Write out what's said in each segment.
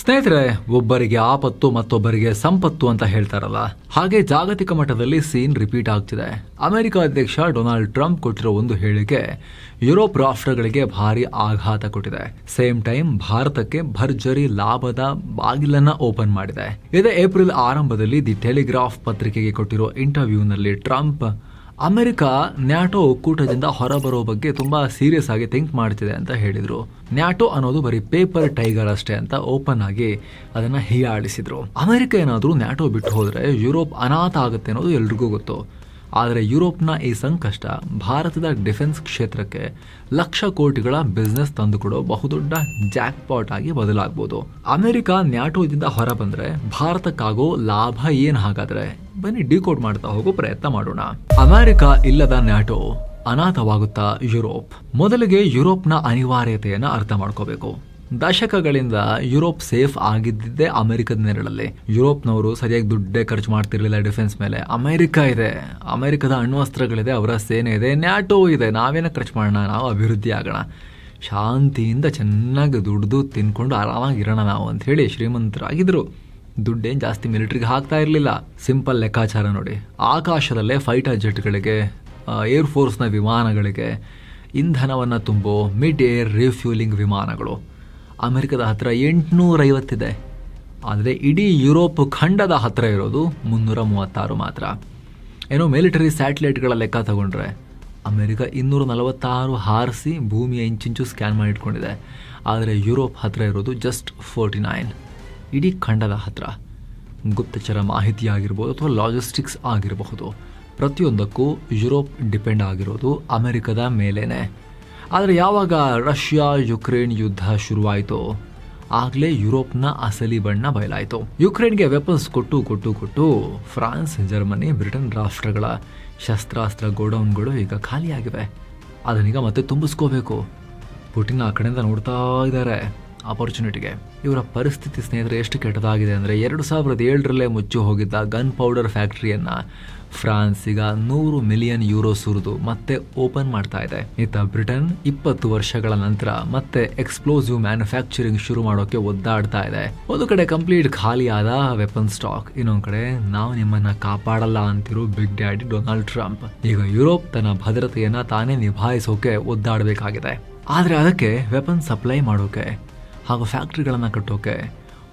ಸ್ನೇಹಿತರೆ, ಒಬ್ಬರಿಗೆ ಆಪತ್ತು ಮತ್ತೊಬ್ಬರಿಗೆ ಸಂಪತ್ತು ಅಂತ ಹೇಳ್ತಾರಲ್ಲ, ಹಾಗೆ ಜಾಗತಿಕ ಮಟ್ಟದಲ್ಲಿ ಸೀನ್ ರಿಪೀಟ್ ಆಗ್ತಿದೆ. ಅಮೆರಿಕ ಅಧ್ಯಕ್ಷ ಡೊನಾಲ್ಡ್ ಟ್ರಂಪ್ ಕೊಟ್ಟಿರೋ ಒಂದು ಹೇಳಿಕೆ ಯುರೋಪ್ ರಾಷ್ಟ್ರಗಳಿಗೆ ಭಾರಿ ಆಘಾತ ಕೊಟ್ಟಿದೆ. ಸೇಮ್ ಟೈಮ್ ಭಾರತಕ್ಕೆ ಭರ್ಜರಿ ಲಾಭದ ಬಾಗಿಲನ್ನ ಓಪನ್ ಮಾಡಿದೆ. ಇದೇ ಏಪ್ರಿಲ್ ಆರಂಭದಲ್ಲಿ ದಿ ಟೆಲಿಗ್ರಾಫ್ ಪತ್ರಿಕೆಗೆ ಕೊಟ್ಟಿರೋ ಇಂಟರ್ವ್ಯೂನಲ್ಲಿ ಟ್ರಂಪ್ ಅಮೆರಿಕ ನ್ಯಾಟೋ ಒಕ್ಕೂಟದಿಂದ ಹೊರಬರೋ ಬಗ್ಗೆ ತುಂಬಾ ಸೀರಿಯಸ್ ಆಗಿ ಥಿಂಕ್ ಮಾಡ್ತಿದೆ ಅಂತ ಹೇಳಿದ್ರು. ನ್ಯಾಟೋ ಅನ್ನೋದು ಬರೀ ಪೇಪರ್ ಟೈಗರ್ ಅಷ್ಟೇ ಅಂತ ಓಪನ್ ಆಗಿ ಅದನ್ನ ಹೀಯಾಳಿಸಿದ್ರು. ಅಮೆರಿಕ ಏನಾದ್ರೂ ನ್ಯಾಟೋ ಬಿಟ್ಟು ಹೋದ್ರೆ ಯುರೋಪ್ ಅನಾಥ ಆಗುತ್ತೆ ಅನ್ನೋದು ಎಲ್ರಿಗೂ ಗೊತ್ತು. ಆದರೆ ಯುರೋಪ್ನ ಈ ಸಂಕಷ್ಟ ಭಾರತದ ಡಿಫೆನ್ಸ್ ಕ್ಷೇತ್ರಕ್ಕೆ ಲಕ್ಷ ಕೋಟಿಗಳ ಬಿಸ್ನೆಸ್ ತಂದುಕೊಡೋ ಬಹುದೊಡ್ಡ ಜಾಕ್ಪಾಟ್ ಆಗಿ ಬದಲಾಗಬಹುದು. ಅಮೆರಿಕ ನ್ಯಾಟೋದಿಂದ ಹೊರ ಬಂದ್ರೆ ಭಾರತಕ್ಕಾಗೋ ಲಾಭ ಏನ್ ಹಾಗಾದ್ರೆ? ಬನ್ನಿ ಡಿಕೋಡ್ ಮಾಡ್ತಾ ಹೋಗೋ ಪ್ರಯತ್ನ ಮಾಡೋಣ. ಅಮೆರಿಕ ಇಲ್ಲದ ನ್ಯಾಟೋ ಅನಾಥವಾಗುತ್ತಾ ಯುರೋಪ್? ಮೊದಲಿಗೆ ಯುರೋಪ್ನ ಅನಿವಾರ್ಯತೆಯನ್ನ ಅರ್ಥ ಮಾಡ್ಕೋಬೇಕು. ದಶಕಗಳಿಂದ ಯುರೋಪ್ ಸೇಫ್ ಆಗಿದ್ದಿದ್ದೇ ಅಮೆರಿಕದ ನೆರಳಲ್ಲಿ. ಯುರೋಪ್ನವರು ಸರಿಯಾಗಿ ದುಡ್ಡೇ ಖರ್ಚು ಮಾಡ್ತಿರ್ಲಿಲ್ಲ ಡಿಫೆನ್ಸ್ ಮೇಲೆ. ಅಮೆರಿಕ ಇದೆ, ಅಮೆರಿಕದ ಅಣ್ವಸ್ತ್ರಗಳಿದೆ, ಅವರ ಸೇನೆ ಇದೆ, ನ್ಯಾಟೋ ಇದೆ. ನಾವೇನ ಖರ್ಚು ಮಾಡೋಣ, ನಾವು ಅಭಿವೃದ್ಧಿ ಆಗೋಣ, ಶಾಂತಿಯಿಂದ ಚೆನ್ನಾಗಿ ದುಡ್ದು ತಿನ್ಕೊಂಡು ಆರಾಮಾಗಿರೋಣ ನಾವು ಅಂತ ಹೇಳಿ ಶ್ರೀಮಂತರಾಗಿದ್ರು. ದುಡ್ಡೇನು ಜಾಸ್ತಿ ಮಿಲಿಟರಿಗೆ ಹಾಕ್ತಾ ಇರಲಿಲ್ಲ. ಸಿಂಪಲ್ ಲೆಕ್ಕಾಚಾರ ನೋಡಿ. ಆಕಾಶದಲ್ಲೇ ಫೈಟರ್ ಜೆಟ್ಗಳಿಗೆ, ಏರ್ ಫೋರ್ಸ್ನ ವಿಮಾನಗಳಿಗೆ ಇಂಧನವನ್ನು ತುಂಬೋ ಮಿಡ್ ಏರ್ ರಿಫ್ಯೂಲಿಂಗ್ ವಿಮಾನಗಳು ಅಮೆರಿಕದ ಹತ್ರ 850 ಇದೆ. ಆದರೆ ಇಡೀ ಯುರೋಪ್ ಖಂಡದ ಹತ್ರ ಇರೋದು 336 ಮಾತ್ರ. ಏನೋ ಮಿಲಿಟರಿ ಸ್ಯಾಟಲೈಟ್ಗಳ ಲೆಕ್ಕ ತಗೊಂಡ್ರೆ ಅಮೆರಿಕ 246 ಹಾರಿಸಿ ಭೂಮಿಯ ಇಂಚಿಂಚು ಸ್ಕ್ಯಾನ್ ಮಾಡಿ ಇಟ್ಕೊಂಡಿದೆ. ಆದರೆ ಯುರೋಪ್ ಹತ್ರ ಇರೋದು ಜಸ್ಟ್ 49. ಇಡೀ ಖಂಡದ ಹತ್ರ ಗುಪ್ತಚರ ಮಾಹಿತಿ ಆಗಿರ್ಬೋದು ಅಥವಾ ಲಾಜಿಸ್ಟಿಕ್ಸ್ ಆಗಿರಬಹುದು, ಪ್ರತಿಯೊಂದಕ್ಕೂ ಯುರೋಪ್ ಡಿಪೆಂಡ್ ಆಗಿರೋದು ಅಮೆರಿಕದ ಮೇಲೇನೆ. ಆದರೆ ಯಾವಾಗ ರಷ್ಯಾ ಯುಕ್ರೇನ್ ಯುದ್ಧ ಶುರುವಾಯಿತು ಆಗಲೇ ಯುರೋಪ್ನ ಅಸಲಿ ಬಣ್ಣ ಬಯಲಾಯಿತು. ಯುಕ್ರೇನ್ಗೆ ವೆಪನ್ಸ್ ಕೊಟ್ಟು ಫ್ರಾನ್ಸ್, ಜರ್ಮನಿ, ಬ್ರಿಟನ್ ರಾಷ್ಟ್ರಗಳ ಶಸ್ತ್ರಾಸ್ತ್ರ ಗೋಡೌನ್ಗಳು ಈಗ ಖಾಲಿಯಾಗಿವೆ. ಅದನ್ನೀಗ ಮತ್ತೆ ತುಂಬಿಸ್ಕೋಬೇಕು. ಪುಟಿನ್ ಆ ಕಡೆಯಿಂದ ನೋಡ್ತಾ ಇದ್ದಾರೆ ಆಪರ್ಚುನಿಟಿಗೆ. ಇವರ ಪರಿಸ್ಥಿತಿ ಸ್ನೇಹಿತರೆ ಎಷ್ಟು ಕೆಟ್ಟದಾಗಿದೆ ಅಂದರೆ 2007ರಲ್ಲೇ ಮುಚ್ಚಿ ಹೋಗಿದ್ದ ಗನ್ ಪೌಡರ್ ಫ್ಯಾಕ್ಟರಿಯನ್ನು ಫ್ರಾನ್ಸ್ ಈಗ 100 ಮಿಲಿಯನ್ ಯೂರೋ ಸುರಿದು ಮತ್ತೆ ಓಪನ್ ಮಾಡ್ತಾ ಇದೆ. ಇತ್ತ ಬ್ರಿಟನ್ 20 ವರ್ಷಗಳ ನಂತರ ಮತ್ತೆ ಎಕ್ಸ್ಪ್ಲೋಸಿವ್ ಮ್ಯಾನುಫ್ಯಾಕ್ಚರಿಂಗ್ ಶುರು ಮಾಡೋಕೆ ಒದ್ದಾಡ್ತಾ ಇದೆ. ಒಂದು ಕಡೆ ಕಂಪ್ಲೀಟ್ ಖಾಲಿಯಾದ ವೆಪನ್ ಸ್ಟಾಕ್, ಇನ್ನೊಂದು ಕಡೆ ನಾವು ನಿಮ್ಮನ್ನ ಕಾಪಾಡಲ್ಲ ಅಂತಿರೋ ಬಿಗ್ ಡ್ಯಾಡಿ ಡೊನಾಲ್ಡ್ ಟ್ರಂಪ್. ಈಗ ಯುರೋಪ್ ತನ್ನ ಭದ್ರತೆಯನ್ನ ತಾನೇ ನಿಭಾಯಿಸೋಕೆ ಒದ್ದಾಡಬೇಕಾಗಿದೆ. ಆದರೆ ಅದಕ್ಕೆ ವೆಪನ್ ಸಪ್ಲೈ ಮಾಡೋಕೆ ಹಾಗೂ ಫ್ಯಾಕ್ಟ್ರಿಗಳನ್ನು ಕಟ್ಟೋಕೆ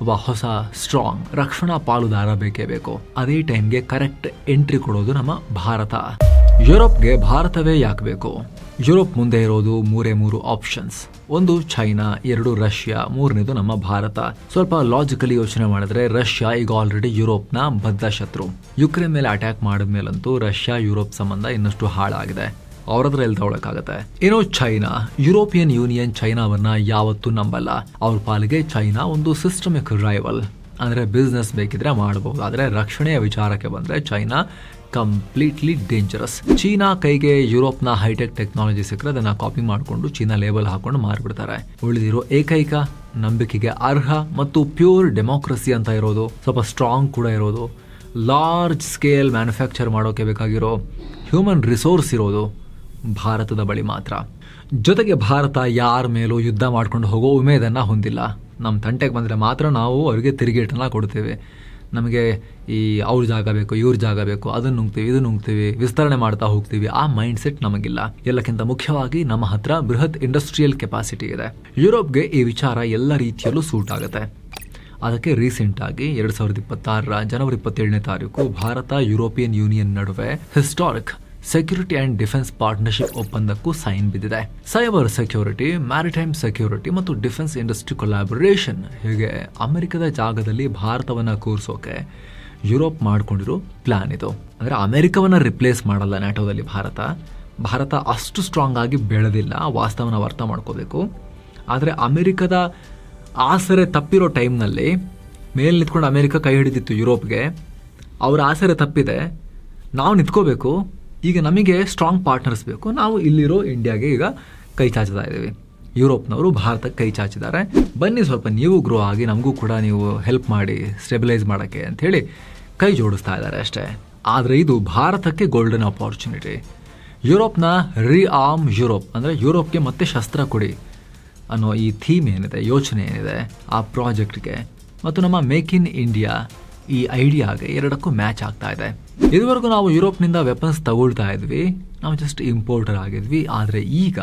ಒಬ್ಬ ಹೊಸ ಸ್ಟ್ರಾಂಗ್ ರಕ್ಷಣಾ ಪಾಲುದಾರ ಬೇಕೇ ಬೇಕು. ಅದೇ ಟೈಮ್ಗೆ ಕರೆಕ್ಟ್ ಎಂಟ್ರಿ ಕೊಡೋದು ನಮ್ಮ ಭಾರತ. ಯುರೋಪ್ಗೆ ಭಾರತವೇ ಯಾಕೆ ಬೇಕು? ಯುರೋಪ್ ಮುಂದೆ ಇರೋದು 3 ಆಪ್ಷನ್ಸ್. ಒಂದು ಚೈನಾ, 2 ರಷ್ಯಾ, 3ನೇದು ನಮ್ಮ ಭಾರತ. ಸ್ವಲ್ಪ ಲಾಜಿಕಲಿ ಯೋಚನೆ ಮಾಡಿದ್ರೆ ರಷ್ಯಾ ಈಗ ಆಲ್ರೆಡಿ ಯುರೋಪ್ನ ಬದ್ಧ ಶತ್ರು. ಯುಕ್ರೇನ್ ಮೇಲೆ ಅಟ್ಯಾಕ್ ಮಾಡಿದ್ಮೇಲಂತೂ ರಷ್ಯಾ ಯುರೋಪ್ ಸಂಬಂಧ ಇನ್ನಷ್ಟು ಹಾಳಾಗಿದೆ. ಅವ್ರದ್ರ ಎಲ್ಲಿ ತಗೊಳಕ್ಕಾಗತ್ತೆ? ಏನೋ ಚೈನಾ, ಯುರೋಪಿಯನ್ ಯೂನಿಯನ್ ಚೈನಾವನ್ನ ಯಾವತ್ತೂ ನಂಬಲ್ಲ. ಅವ್ರ ಪಾಲಿಗೆ ಚೈನಾ ಒಂದು ಸಿಸ್ಟಮಿಕ್ ರೈವಲ್. ಅಂದ್ರೆ ಬಿಸ್ನೆಸ್ ಬೇಕಿದ್ರೆ ಮಾಡಬಹುದು, ಆದರೆ ರಕ್ಷಣೆಯ ವಿಚಾರಕ್ಕೆ ಬಂದ್ರೆ ಚೈನಾ ಕಂಪ್ಲೀಟ್ಲಿ ಡೇಂಜರಸ್. ಚೀನಾ ಕೈಗೆ ಯುರೋಪ್ನ ಹೈಟೆಕ್ ಟೆಕ್ನಾಲಜಿ ಸಿಕ್ಕರೆ ಅದನ್ನ ಕಾಪಿ ಮಾಡಿಕೊಂಡು ಚೀನಾ ಲೇಬಲ್ ಹಾಕೊಂಡು ಮಾರ್ಬಿಡ್ತಾರೆ. ಉಳಿದಿರೋ ಏಕೈಕ ನಂಬಿಕೆಗೆ ಅರ್ಹ ಮತ್ತು ಪ್ಯೂರ್ ಡೆಮೋಕ್ರಸಿ ಅಂತ ಇರೋದು, ಸ್ವಲ್ಪ ಸ್ಟ್ರಾಂಗ್ ಕೂಡ ಇರೋದು, ಲಾರ್ಜ್ ಸ್ಕೇಲ್ ಮ್ಯಾನುಫ್ಯಾಕ್ಚರ್ ಮಾಡೋಕೆ ಬೇಕಾಗಿರೋ ಹ್ಯೂಮನ್ ರಿಸೋರ್ಸ್ ಇರೋದು ಭಾರತದ ಬಳಿ ಮಾತ್ರ. ಜೊತೆಗೆ ಭಾರತ ಯಾರ ಮೇಲೂ ಯುದ್ಧ ಮಾಡ್ಕೊಂಡು ಹೋಗೋ ಉಮೇದನ್ನ ಹೊಂದಿಲ್ಲ. ನಮ್ಮ ತಂಟೆಗೆ ಬಂದರೆ ಮಾತ್ರ ನಾವು ಅವರಿಗೆ ತಿರುಗೇಟನ್ನ ಕೊಡ್ತೇವೆ. ನಮಗೆ ಈ ಅವ್ರ ಜಾಗ ಬೇಕು, ಇವ್ರ ಜಾಗ ಬೇಕು, ಅದನ್ನು ನುಂಗ್ತೀವಿ, ಇದನ್ನು ನುಂಗ್ತೀವಿ, ವಿಸ್ತರಣೆ ಮಾಡ್ತಾ ಹೋಗ್ತೀವಿ. ಆ ಮೈಂಡ್ ಸೆಟ್ ನಮಗಿಲ್ಲ. ಎಲ್ಲಕ್ಕಿಂತ ಮುಖ್ಯವಾಗಿ ನಮ್ಮ ಹತ್ರ ಬೃಹತ್ ಇಂಡಸ್ಟ್ರಿಯಲ್ ಕೆಪಾಸಿಟಿ ಇದೆ. ಯುರೋಪ್ಗೆ ಈ ವಿಚಾರ ಎಲ್ಲ ರೀತಿಯಲ್ಲೂ ಸೂಟ್ ಆಗುತ್ತೆ. ಅದಕ್ಕೆ ರೀಸೆಂಟ್ ಆಗಿ 2026 ಜನವರಿ 27ನೇ ತಾರೀಕು ಭಾರತ ಯುರೋಪಿಯನ್ ಯೂನಿಯನ್ ನಡುವೆ historic security and defence partnership ಒಪ್ಪಂದಕ್ಕೂ ಸೈನ್ ಬಿದ್ದಿದೆ. ಸೈಬರ್ ಸೆಕ್ಯೂರಿಟಿ, ಮ್ಯಾರಿಟೈಮ್ ಸೆಕ್ಯೂರಿಟಿ ಮತ್ತು ಡಿಫೆನ್ಸ್ ಇಂಡಸ್ಟ್ರಿ ಕೊಲಾಬರೇಷನ್, ಹೀಗೆ ಅಮೆರಿಕದ ಜಾಗದಲ್ಲಿ ಭಾರತವನ್ನ ಕೂರಿಸೋಕೆ ಯುರೋಪ್ ಮಾಡಿಕೊಂಡಿರೋ ಪ್ಲಾನ್ ಇದು. ಅಂದ್ರೆ ಅಮೆರಿಕವನ್ನ ರಿಪ್ಲೇಸ್ ಮಾಡಲ್ಲ ನ್ಯಾಟೋದಲ್ಲಿ ಭಾರತ ಅಷ್ಟು ಸ್ಟ್ರಾಂಗ್ ಆಗಿ ಬೆಳೆದಿಲ್ಲ. ವಾಸ್ತವನ ಅರ್ಥ ಮಾಡ್ಕೋಬೇಕು. ಆದರೆ ಅಮೆರಿಕದ ಆಸರೆ ತಪ್ಪಿರೋ ಟೈಮ್ನಲ್ಲಿ ಮೇಲೆ ನಿಂತ್ಕೊಂಡು ಅಮೆರಿಕ ಕೈ ಹಿಡಿದಿತ್ತು ಯುರೋಪ್ಗೆ. ಅವರ ಆಸರೆ ತಪ್ಪಿದೆ, ನಾವು ನಿಂತ್ಕೋಬೇಕು. ಈಗ ನಮಗೆ ಸ್ಟ್ರಾಂಗ್ ಪಾರ್ಟ್ನರ್ಸ್ ಬೇಕು. ನಾವು ಇಲ್ಲಿರೋ ಇಂಡಿಯಾಗೆ ಈಗ ಕೈ ಚಾಚ್ತಾ ಇದ್ದೀವಿ. ಯುರೋಪ್ನವರು ಭಾರತಕ್ಕೆ ಕೈ ಚಾಚಿದ್ದಾರೆ. ಬನ್ನಿ ಸ್ವಲ್ಪ ನೀವು ಗ್ರೋ ಆಗಿ ನಮಗೂ ಕೂಡ ನೀವು ಹೆಲ್ಪ್ ಮಾಡಿ ಸ್ಟೆಬಿಲೈಸ್ ಮಾಡೋಕ್ಕೆ ಅಂಥೇಳಿ ಕೈ ಜೋಡಿಸ್ತಾ ಇದ್ದಾರೆ ಅಷ್ಟೇ. ಆದರೆ ಇದು ಭಾರತಕ್ಕೆ ಗೋಲ್ಡನ್ ಆಪರ್ಚುನಿಟಿ. ಯುರೋಪ್ನ ರೀಆರ್ಮ್ ಯುರೋಪ್, ಅಂದರೆ ಯುರೋಪ್ಗೆ ಮತ್ತೆ ಶಸ್ತ್ರ ಕೊಡಿ ಅನ್ನೋ ಈ ಥೀಮ್ ಏನಿದೆ, ಯೋಚನೆ ಏನಿದೆ, ಆ ಪ್ರಾಜೆಕ್ಟ್ಗೆ ಮತ್ತು ನಮ್ಮ ಮೇಕ್ ಇನ್ ಇಂಡಿಯಾ ಈ ಐಡಿಯಾಗೆ ಎರಡಕ್ಕೂ ಮ್ಯಾಚ್ ಆಗ್ತಾ ಇದೆ. ಇದುವರೆಗೂ ನಾವು ಯುರೋಪ್ನಿಂದ ವೆಪನ್ಸ್ ತಗೊಳ್ತಾ ಇದ್ವಿ, ನಾವು ಜಸ್ಟ್ ಇಂಪೋರ್ಟರ್ ಆಗಿದ್ವಿ. ಆದರೆ ಈಗ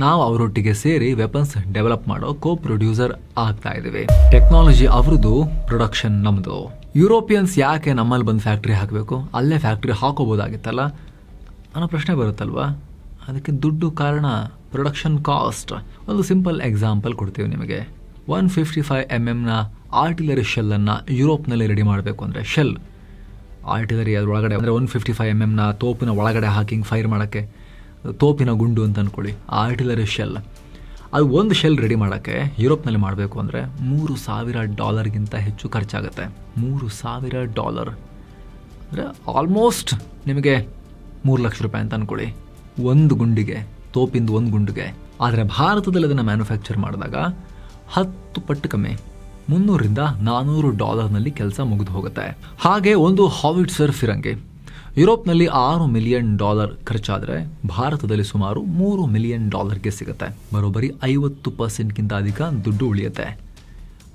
ನಾವು ಅವರೊಟ್ಟಿಗೆ ಸೇರಿ ವೆಪನ್ಸ್ ಡೆವಲಪ್ ಮಾಡೋ ಕೋ ಪ್ರೊಡ್ಯೂಸರ್ ಆಗ್ತಾ ಇದ್ದೀವಿ. ಟೆಕ್ನಾಲಜಿ ಅವ್ರದ್ದು, ಪ್ರೊಡಕ್ಷನ್ ನಮ್ದು. ಯುರೋಪಿಯನ್ಸ್ ಯಾಕೆ ನಮ್ಮಲ್ಲಿ ಬಂದು ಫ್ಯಾಕ್ಟ್ರಿ ಹಾಕಬೇಕು, ಅಲ್ಲೇ ಫ್ಯಾಕ್ಟ್ರಿ ಹಾಕೋಬೋದಾಗಿತ್ತಲ್ಲ ಅನ್ನೋ ಪ್ರಶ್ನೆ ಬರುತ್ತಲ್ವಾ. ಅದಕ್ಕೆ ದುಡ್ಡು ಕಾರಣ, ಪ್ರೊಡಕ್ಷನ್ ಕಾಸ್ಟ್. ಒಂದು ಸಿಂಪಲ್ ಎಕ್ಸಾಂಪಲ್ ಕೊಡ್ತೀವಿ ನಿಮಗೆ. 155 mm ಆರ್ಟಿಲರಿ ಶೆಲ್ಲನ್ನು ಯುರೋಪ್ನಲ್ಲಿ ರೆಡಿ ಮಾಡಬೇಕು ಅಂದರೆ, ಶೆಲ್ ಆರ್ಟಿಲರಿ ಅದರೊಳಗಡೆ ಅಂದರೆ 155 mm ತೋಪಿನ ಒಳಗಡೆ ಹಾಕಿ ಫೈರ್ ಮಾಡೋಕ್ಕೆ, ತೋಪಿನ ಗುಂಡು ಅಂತ ಅಂದ್ಕೊಳ್ಳಿ, ಆರ್ಟಿಲರಿ ಶೆಲ್. ಅದು ಒಂದು ಶೆಲ್ ರೆಡಿ ಮಾಡೋಕ್ಕೆ ಯುರೋಪ್ನಲ್ಲಿ ಮಾಡಬೇಕು ಅಂದರೆ $3,000 ಹೆಚ್ಚು ಖರ್ಚಾಗುತ್ತೆ. $3,000 ಅಂದರೆ ಆಲ್ಮೋಸ್ಟ್ ನಿಮಗೆ $3,00,000 ಅಂತ ಅಂದ್ಕೊಳ್ಳಿ, ಒಂದು ಗುಂಡಿಗೆ, ತೋಪಿಂದು ಒಂದು ಗುಂಡಿಗೆ. ಆದರೆ ಭಾರತದಲ್ಲಿ ಅದನ್ನು ಮ್ಯಾನುಫ್ಯಾಕ್ಚರ್ ಮಾಡಿದಾಗ 10 ಪಟ್ಟು ಕಮ್ಮಿ, $300-400 ಕೆಲಸ ಮುಗಿದು ಹೋಗುತ್ತೆ. ಹಾಗೆ ಒಂದು ಹಾವಿಟ್ಸರ್ ಫಿರಂಗಿ ಯುರೋಪ್ನಲ್ಲಿ $6 ಮಿಲಿಯನ್ ಖರ್ಚಾದರೆ ಭಾರತದಲ್ಲಿ ಸುಮಾರು $3 ಮಿಲಿಯನ್ ಸಿಗುತ್ತೆ. ಬರೋಬ್ಬರಿ 50%ಗಿಂತ ಅಧಿಕ ದುಡ್ಡು ಉಳಿಯುತ್ತೆ.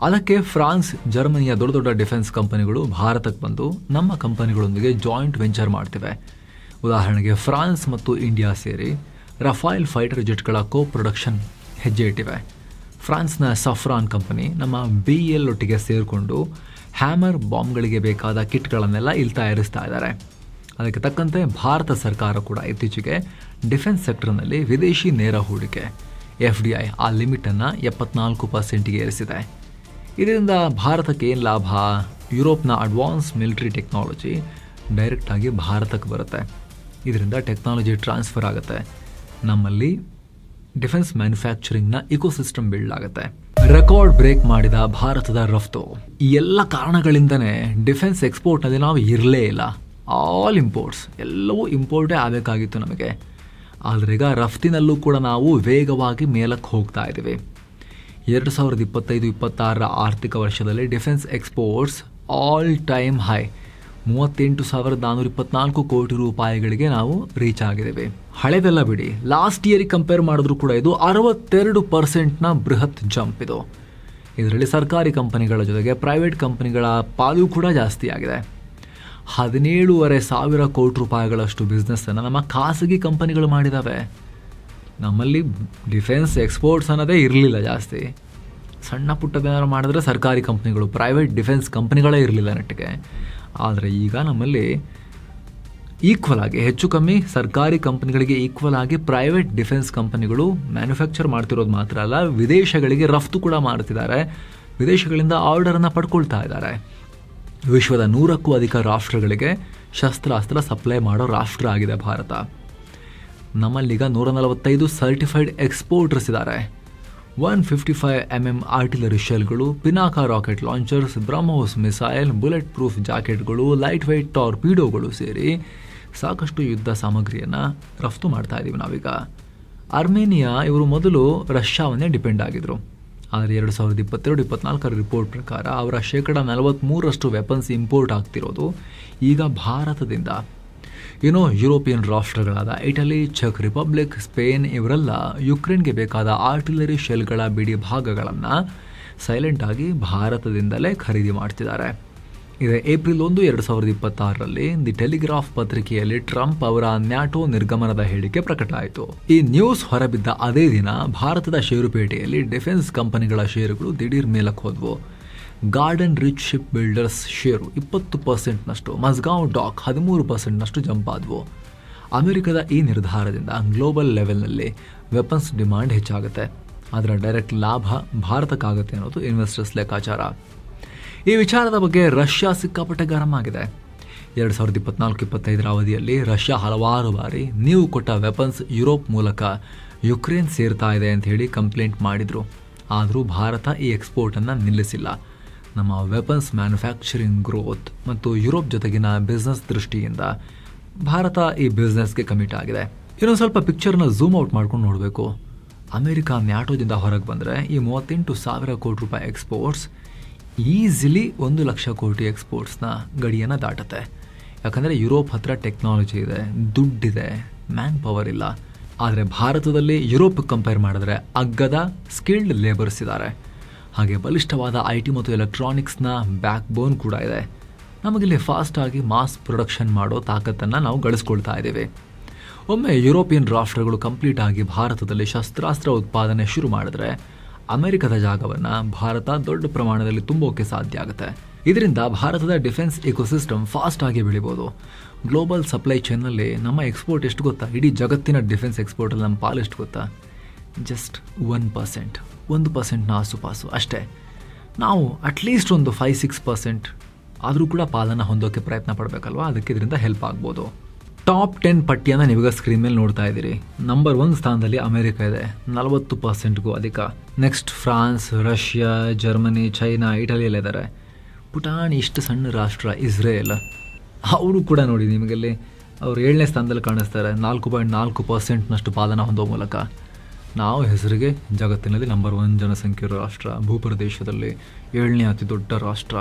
ಅದಕ್ಕೆ ಫ್ರಾನ್ಸ್, ಜರ್ಮನಿಯ ದೊಡ್ಡ ದೊಡ್ಡ ಡಿಫೆನ್ಸ್ ಕಂಪನಿಗಳು ಭಾರತಕ್ಕೆ ಬಂದು ನಮ್ಮ ಕಂಪನಿಗಳೊಂದಿಗೆ ಜಾಯಿಂಟ್ ವೆಂಚರ್ ಮಾಡ್ತಿವೆ. ಉದಾಹರಣೆಗೆ ಫ್ರಾನ್ಸ್ ಮತ್ತು ಇಂಡಿಯಾ ಸೇರಿ ರಫೈಲ್ ಫೈಟರ್ ಜೆಟ್ಗಳ ಕೋ ಪ್ರೊಡಕ್ಷನ್ ಹೆಜ್ಜೆ ಇಟ್ಟಿವೆ. ಫ್ರಾನ್ಸ್ನ ಸಫ್ರಾನ್ ಕಂಪನಿ ನಮ್ಮ BEL ಒಟ್ಟಿಗೆ ಸೇರಿಕೊಂಡು ಹ್ಯಾಮರ್ ಬಾಂಬ್ಗಳಿಗೆ ಬೇಕಾದ ಕಿಟ್ಗಳನ್ನೆಲ್ಲ ಇಲ್ಲಿ ತಯಾರಿಸ್ತಾ ಇದ್ದಾರೆ. ಅದಕ್ಕೆ ತಕ್ಕಂತೆ ಭಾರತ ಸರ್ಕಾರ ಕೂಡ ಇತ್ತೀಚೆಗೆ ಡಿಫೆನ್ಸ್ ಸೆಕ್ಟರ್ನಲ್ಲಿ ವಿದೇಶಿ ನೇರ ಹೂಡಿಕೆ FDI ಆ ಲಿಮಿಟನ್ನು 74%ಗೆ ಏರಿಸಿದೆ. ಇದರಿಂದ ಭಾರತಕ್ಕೆ ಏನು ಲಾಭ? ಯುರೋಪ್ನ ಅಡ್ವಾನ್ಸ್ ಮಿಲಿಟರಿ ಟೆಕ್ನಾಲಜಿ ಡೈರೆಕ್ಟಾಗಿ ಭಾರತಕ್ಕೆ ಬರುತ್ತೆ. ಇದರಿಂದ ಟೆಕ್ನಾಲಜಿ ಟ್ರಾನ್ಸ್ಫರ್ ಆಗುತ್ತೆ. ನಮ್ಮಲ್ಲಿ ಡಿಫೆನ್ಸ್ ಮ್ಯಾನುಫ್ಯಾಕ್ಚರಿಂಗ್ನ ಇಕೋಸಿಸ್ಟಮ್ ಬಿಲ್ಡ್ ಆಗುತ್ತೆ. ರೆಕಾರ್ಡ್ ಬ್ರೇಕ್ ಮಾಡಿದ ಭಾರತದ ರಫ್ತು. ಈ ಎಲ್ಲ ಕಾರಣಗಳಿಂದನೇ ಡಿಫೆನ್ಸ್ ಎಕ್ಸ್ಪೋರ್ಟ್ನಲ್ಲಿ ನಾವು ಇರಲೇ ಇಲ್ಲ. ಆಲ್ ಇಂಪೋರ್ಟ್ಸ್, ಎಲ್ಲವೂ ಇಂಪೋರ್ಟೇ ಆಗಬೇಕಾಗಿತ್ತು ನಮಗೆ. ಆದರೆ ಈಗ ರಫ್ತಿನಲ್ಲೂ ಕೂಡ ನಾವು ವೇಗವಾಗಿ ಮೇಲಕ್ಕೆ ಹೋಗ್ತಾ ಇದ್ದೀವಿ. 2025-26 ಆರ್ಥಿಕ ವರ್ಷದಲ್ಲಿ defence exports all time high $38,424 ಕೋಟಿ ನಾವು ರೀಚ್ ಆಗಿದ್ದೇವೆ. ಹಳೆದೆಲ್ಲ ಬಿಡಿ, ಲಾಸ್ಟ್ ಇಯರಿಗೆ ಕಂಪೇರ್ ಮಾಡಿದ್ರು ಕೂಡ ಇದು 62% ಬೃಹತ್ ಜಂಪ್. ಇದರಲ್ಲಿ ಸರ್ಕಾರಿ ಕಂಪನಿಗಳ ಜೊತೆಗೆ ಪ್ರೈವೇಟ್ ಕಂಪನಿಗಳ ಪಾಲು ಕೂಡ ಜಾಸ್ತಿ ಆಗಿದೆ. 17,500 ಕೋಟಿ ಬಿಸ್ನೆಸ್ಸನ್ನು ನಮ್ಮ ಖಾಸಗಿ ಕಂಪನಿಗಳು ಮಾಡಿದ್ದಾವೆ. ನಮ್ಮಲ್ಲಿ ಡಿಫೆನ್ಸ್ ಎಕ್ಸ್ಪೋರ್ಟ್ಸ್ ಅನ್ನೋದೇ ಇರಲಿಲ್ಲ ಜಾಸ್ತಿ. ಸಣ್ಣ ಪುಟ್ಟದೇನಾದ್ರು ಮಾಡಿದ್ರೆ ಸರ್ಕಾರಿ ಕಂಪ್ನಿಗಳು, ಪ್ರೈವೇಟ್ ಡಿಫೆನ್ಸ್ ಕಂಪ್ನಿಗಳೇ ಇರಲಿಲ್ಲ ನೆಟ್ಟಿಗೆ. ಆದರೆ ಈಗ ನಮ್ಮಲ್ಲಿ ಈಕ್ವಲ್ ಆಗಿ, ಹೆಚ್ಚು ಕಮ್ಮಿ ಸರ್ಕಾರಿ ಕಂಪನಿಗಳಿಗೆ ಈಕ್ವಲ್ ಆಗಿ ಪ್ರೈವೇಟ್ ಡಿಫೆನ್ಸ್ ಕಂಪನಿಗಳು ಮ್ಯಾನುಫ್ಯಾಕ್ಚರ್ ಮಾಡ್ತಿರೋದು ಮಾತ್ರ ಅಲ್ಲ, ವಿದೇಶಗಳಿಗೆ ರಫ್ತು ಕೂಡ ಮಾಡ್ತಿದ್ದಾರೆ. ವಿದೇಶಗಳಿಂದ ಆರ್ಡರನ್ನು ಪಡ್ಕೊಳ್ತಾ ಇದ್ದಾರೆ. ವಿಶ್ವದ 100ಕ್ಕೂ ಅಧಿಕ ರಾಷ್ಟ್ರಗಳಿಗೆ ಶಸ್ತ್ರಾಸ್ತ್ರ ಸಪ್ಲೈ ಮಾಡೋ ರಾಷ್ಟ್ರ ಆಗಿದೆ ಭಾರತ. ನಮ್ಮಲ್ಲೀಗ 145 ಸರ್ಟಿಫೈಡ್ ಎಕ್ಸ್ಪೋರ್ಟರ್ಸ್ ಇದ್ದಾರೆ. 155 mm ಆರ್ಟಿಲರಿ ಶೆಲ್ಗಳು, Pinaka rocket launchers, BrahMos missile, bullet proof ಜಾಕೆಟ್ಗಳು, ಲೈಟ್ ವೆಯ್ಟ್ ಟಾರ್ಪೀಡೋಗಳು ಸೇರಿ ಸಾಕಷ್ಟು ಯುದ್ಧ ಸಾಮಗ್ರಿಯನ್ನು ರಫ್ತು ಮಾಡ್ತಾ ಇದ್ದೀವಿ ನಾವೀಗ. ಅರ್ಮೇನಿಯಾ ಇವರು ಮೊದಲು ರಷ್ಯಾವನ್ನೇ ಡಿಪೆಂಡ್ ಆಗಿದ್ರು. ಆದರೆ 2022-24 ರಿಪೋರ್ಟ್ ಪ್ರಕಾರ ಅವರ 43% ವೆಪನ್ಸ್ ಇಂಪೋರ್ಟ್ ಆಗ್ತಿರೋದು ಈಗ ಭಾರತದಿಂದ. ಯುರೋಪಿಯನ್ ರಾಷ್ಟ್ರಗಳಾದ ಇಟಲಿ, ಚೆಕ್ ರಿಪಬ್ಲಿಕ್, ಸ್ಪೇನ್ ಇವರೆಲ್ಲ ಯುಕ್ರೇನ್ಗೆ ಬೇಕಾದ ಆರ್ಟಿಲರಿ ಶೆಲ್ಗಳ ಬಿಡಿ ಭಾಗಗಳನ್ನು ಸೈಲೆಂಟ್ ಆಗಿ ಭಾರತದಿಂದಲೇ ಖರೀದಿ ಮಾಡ್ತಿದ್ದಾರೆ. ಇದೇ ಏಪ್ರಿಲ್ 1, 2026ರಲ್ಲಿ ದಿ ಟೆಲಿಗ್ರಾಫ್ ಪತ್ರಿಕೆಯಲ್ಲಿ ಟ್ರಂಪ್ ಅವರ ನ್ಯಾಟೋ ನಿರ್ಗಮನದ ಹೇಳಿಕೆ ಪ್ರಕಟ ಆಯಿತು. ಈ ನ್ಯೂಸ್ ಹೊರಬಿದ್ದ ಅದೇ ದಿನ ಭಾರತದ ಷೇರುಪೇಟೆಯಲ್ಲಿ ಡಿಫೆನ್ಸ್ ಕಂಪನಿಗಳ ಷೇರುಗಳು ದಿಢೀರ್ ಮೇಲಕ್ಕೆ ಹೋದವು. ಗಾರ್ಡನ್ ರಿಚ್ ಶಿಪ್ ಬಿಲ್ಡರ್ಸ್ ಷೇರು 20%ನಷ್ಟು, ಮಸ್ಗಾಂವ್ ಡಾಕ್ 13%ನಷ್ಟು ಜಂಪ್ ಆದವು. ಅಮೆರಿಕದ ಈ ನಿರ್ಧಾರದಿಂದ ಗ್ಲೋಬಲ್ ಲೆವೆಲ್ನಲ್ಲಿ ವೆಪನ್ಸ್ ಡಿಮಾಂಡ್ ಹೆಚ್ಚಾಗುತ್ತೆ. ಅದರ ಡೈರೆಕ್ಟ್ ಲಾಭ ಭಾರತಕ್ಕಾಗುತ್ತೆ ಅನ್ನೋದು ಇನ್ವೆಸ್ಟರ್ಸ್ ಲೆಕ್ಕಾಚಾರ. ಈ ವಿಚಾರದ ಬಗ್ಗೆ ರಷ್ಯಾ ಸಿಕ್ಕಾಪಟ್ಟೆ ಗರಂ ಆಗಿದೆ. 2024-25 ಅವಧಿಯಲ್ಲಿ ರಷ್ಯಾ ಹಲವಾರು ಬಾರಿ ನೀವು ಕೊಟ್ಟ ವೆಪನ್ಸ್ ಯುರೋಪ್ ಮೂಲಕ ಯುಕ್ರೇನ್ ಸೇರ್ತಾ ಇದೆ ಅಂತ ಹೇಳಿ ಕಂಪ್ಲೇಂಟ್ ಮಾಡಿದರು. ಆದರೂ ಭಾರತ ಈ ಎಕ್ಸ್ಪೋರ್ಟನ್ನು ನಿಲ್ಲಿಸಿಲ್ಲ. ನಮ್ಮ ವೆಪನ್ಸ್ ಮ್ಯಾನುಫ್ಯಾಕ್ಚರಿಂಗ್ ಗ್ರೋತ್ ಮತ್ತು ಯುರೋಪ್ ಜೊತೆಗಿನ ಬಿಸ್ನೆಸ್ ದೃಷ್ಟಿಯಿಂದ ಭಾರತ ಈ ಬಿಸ್ನೆಸ್ಗೆ ಕಮಿಟ್ ಆಗಿದೆ. ಇನ್ನೊಂದು ಸ್ವಲ್ಪ ಪಿಕ್ಚರ್ನ ಝೂಮ್ ಔಟ್ ಮಾಡ್ಕೊಂಡು ನೋಡಬೇಕು. ಅಮೆರಿಕ ನ್ಯಾಟೋದಿಂದ ಹೊರಗೆ ಬಂದರೆ ಈ 38,000 ಕೋಟಿ ರೂಪಾಯಿ ಎಕ್ಸ್ಪೋರ್ಟ್ಸ್ ಈಸಿಲಿ 1,00,000 ಕೋಟಿ ಎಕ್ಸ್ಪೋರ್ಟ್ಸ್ನ ಗಡಿಯನ್ನು ದಾಟುತ್ತೆ. ಯಾಕಂದರೆ ಯುರೋಪ್ ಹತ್ರ ಟೆಕ್ನಾಲಜಿ ಇದೆ, ದುಡ್ಡಿದೆ, ಮ್ಯಾನ್ ಪವರ್ ಇಲ್ಲ. ಆದರೆ ಭಾರತದಲ್ಲಿ ಯುರೋಪ್ ಕಂಪೇರ್ ಮಾಡಿದ್ರೆ ಅಗ್ಗದ ಸ್ಕಿಲ್ಡ್ ಲೇಬರ್ಸ್ ಇದ್ದಾರೆ. ಹಾಗೆ ಬಲಿಷ್ಠವಾದ IT ಮತ್ತು ಎಲೆಕ್ಟ್ರಾನಿಕ್ಸ್ನ ಬ್ಯಾಕ್ ಬೋನ್ ಕೂಡ ಇದೆ. ನಮಗಿಲ್ಲಿ ಫಾಸ್ಟಾಗಿ ಮಾಸ್ ಪ್ರೊಡಕ್ಷನ್ ಮಾಡೋ ತಾಕತ್ತನ್ನು ನಾವು ಗಳಿಸ್ಕೊಳ್ತಾ ಇದ್ದೇವೆ. ಒಮ್ಮೆ ಯುರೋಪಿಯನ್ ರಾಷ್ಟ್ರಗಳು ಕಂಪ್ಲೀಟ್ ಆಗಿ ಭಾರತದಲ್ಲಿ ಶಸ್ತ್ರಾಸ್ತ್ರ ಉತ್ಪಾದನೆ ಶುರು ಮಾಡಿದ್ರೆ ಅಮೆರಿಕದ ಜಾಗವನ್ನು ಭಾರತ ದೊಡ್ಡ ಪ್ರಮಾಣದಲ್ಲಿ ತುಂಬೋಕೆ ಸಾಧ್ಯ ಆಗುತ್ತೆ. ಇದರಿಂದ ಭಾರತದ ಡಿಫೆನ್ಸ್ ಇಕೋಸಿಸ್ಟಮ್ ಫಾಸ್ಟ್ ಆಗಿ ಬೆಳಿಬೋದು. ಗ್ಲೋಬಲ್ ಸಪ್ಲೈ ಚೈನಲ್ಲಿ ನಮ್ಮ ಎಕ್ಸ್ಪೋರ್ಟ್ ಎಷ್ಟು ಗೊತ್ತಾ? ಇಡೀ ಜಗತ್ತಿನ ಡಿಫೆನ್ಸ್ ಎಕ್ಸ್ಪೋರ್ಟಲ್ಲಿ ನಮ್ಮ ಪಾಲು ಎಷ್ಟು ಗೊತ್ತಾ? ಜಸ್ಟ್ 1%ನ ಆಸುಪಾಸು ಅಷ್ಟೇ. ನಾವು ಅಟ್ಲೀಸ್ಟ್ ಒಂದು 5-6% ಆದರೂ ಕೂಡ ಪಾಲನ್ನು ಹೊಂದೋಕ್ಕೆ ಪ್ರಯತ್ನ ಪಡಬೇಕಲ್ವಾ? ಅದಕ್ಕೆ ಇದರಿಂದ ಹೆಲ್ಪ್ ಆಗ್ಬೋದು. ಟಾಪ್ 10 ಪಟ್ಟಿಯನ್ನು ನೀವೀಗ ಸ್ಕ್ರೀನ್ ಮೇಲೆ ನೋಡ್ತಾ ಇದ್ದೀರಿ. ನಂಬರ್ 1 ಸ್ಥಾನದಲ್ಲಿ ಅಮೆರಿಕ ಇದೆ, 40%ಗೂ ಅಧಿಕ. Next France, Russia, Germany, China, ಇಟಲಿಯಲ್ಲಿದ್ದಾರೆ. ಪುಟಾಣಿ ಇಷ್ಟು ಸಣ್ಣ ರಾಷ್ಟ್ರ ಇಸ್ರೇಲ್, ಅವರು ಕೂಡ ನೋಡಿ ನಿಮಗಲ್ಲಿ ಅವ್ರು 7ನೇ ಸ್ಥಾನದಲ್ಲಿ ಕಾಣಿಸ್ತಾರೆ, 4.4%ನಷ್ಟು ಪಾಲನ ಹೊಂದೋ ಮೂಲಕ. ನಾವು ಹೆಸರಿಗೆ ಜಗತ್ತಿನಲ್ಲಿ ನಂಬರ್ 1 ಜನಸಂಖ್ಯೆ ರಾಷ್ಟ್ರ, ಭೂಪ್ರದೇಶದಲ್ಲಿ 7ನೇ ಅತಿ ದೊಡ್ಡ ರಾಷ್ಟ್ರ.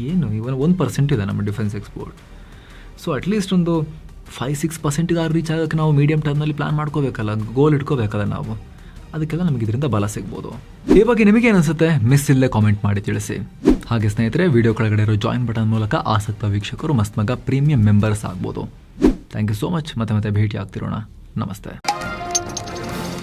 ಏನು ಇವನ್ 1% ಇದೆ ನಮ್ಮ ಡಿಫೆನ್ಸ್ ಎಕ್ಸ್ಪೋರ್ಟ್. ಸೊ ಅಟ್ಲೀಸ್ಟ್ ಒಂದು 5-6% ರೀಚ್ ಆಗೋಕ್ಕೆ ನಾವು ಮೀಡಿಯಮ್ ಟರ್ಮ್ನಲ್ಲಿ ಪ್ಲಾನ್ ಮಾಡ್ಕೋಬೇಕಲ್ಲ, ಗೋಲ್ ಇಟ್ಕೋಬೇಕಲ್ಲ ನಾವು. ಅದಕ್ಕೆಲ್ಲ ನಮಗೆ ಇದರಿಂದ ಬಲ ಸಿಗ್ಬೋದು. ಈ ಬಗ್ಗೆ ನಿಮಗೆ ಅನಿಸುತ್ತೆ? ಮಿಸ್ ಇಲ್ಲೇ ಕಾಮೆಂಟ್ ಮಾಡಿ ತಿಳಿಸಿ. ಹಾಗೆ ಸ್ನೇಹಿತರೆ, ವಿಡಿಯೋ ಕೆಳಗಡೆ ಇರೋ ಜಾಯಿನ್ ಬಟನ್ ಮೂಲಕ ಆಸಕ್ತ ವೀಕ್ಷಕರು ಮಸ್ತ್ ಮಗ ಪ್ರೀಮಿಯಂ ಮೆಂಬರ್ಸ್ ಆಗ್ಬೋದು. Thank you so much. ಮತ್ತೆ ಭೇಟಿ ಆಗ್ತಿರೋಣ. ನಮಸ್ತೆ.